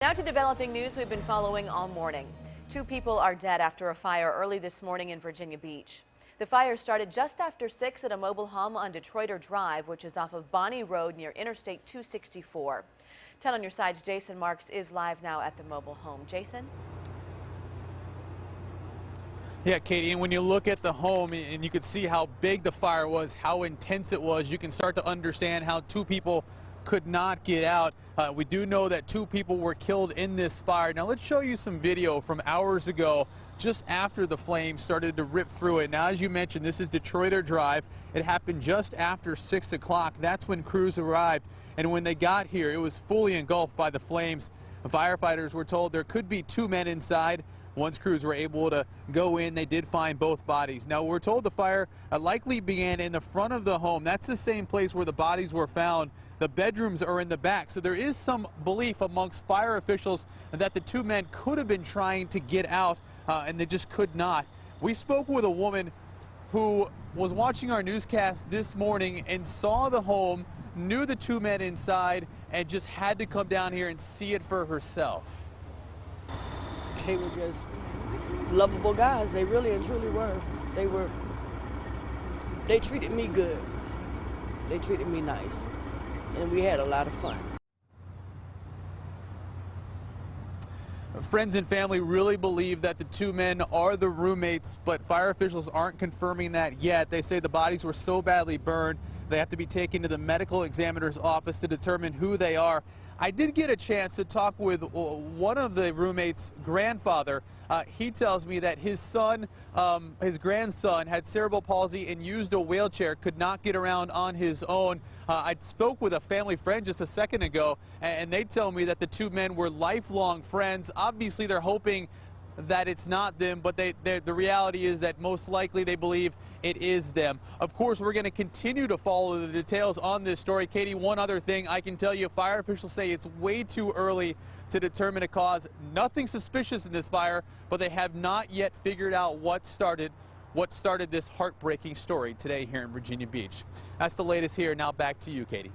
Now to developing news we've been following all morning. 2 people are dead after a fire early this morning in Virginia Beach. The fire started just after 6 at a mobile home on Detroiter Drive, which is off of Bonnie Road near Interstate 264. 10 on your side's Jason Marks is live now at the mobile home. Jason? Yeah, Katie, and when you look at the home and you could see how big the fire was, how intense it was, you can start to understand how 2 people could not get out. We do know that 2 people were killed in this fire. Now let's show you some video from hours ago, just after the flames started to rip through it. Now, as you mentioned, this is Detroiter Drive. It happened just after 6 o'clock. That's when crews arrived. And when they got here, it was fully engulfed by the flames. The firefighters were told there could be 2 men inside. Once crews were able to go in, they did find both bodies. Now, we're told the fire likely began in the front of the home. That's the same place where the bodies were found. The bedrooms are in the back, so there is some belief amongst fire officials that the 2 men could have been trying to get out, and they just could not. We spoke with a woman who was watching our newscast this morning and saw the home, knew the 2 men inside, and just had to come down here and see it for herself. They were just lovable guys. They really and truly were. They treated me good. They treated me nice. And we had a lot of fun. Friends and family really believe that the 2 men are the roommates, but fire officials aren't confirming that yet. They say the bodies were so badly burned, they have to be taken to the medical examiner's office to determine who they are. I did get a chance to talk with one of the roommates' grandfather. He tells me that his son, his grandson, had cerebral palsy and used a wheelchair, could not get around on his own. I spoke with a family friend just a second ago, and they tell me that the 2 men were lifelong friends. Obviously, they're hoping that it's not them, but the reality is that most likely they believe it is them. Of course, we're going to continue to follow the details on this story. Katie, one other thing I can tell you, fire officials say it's way too early to determine a cause. Nothing suspicious in this fire, but they have not yet figured out what started this heartbreaking story today here in Virginia Beach. That's the latest here. Now back to you, Katie.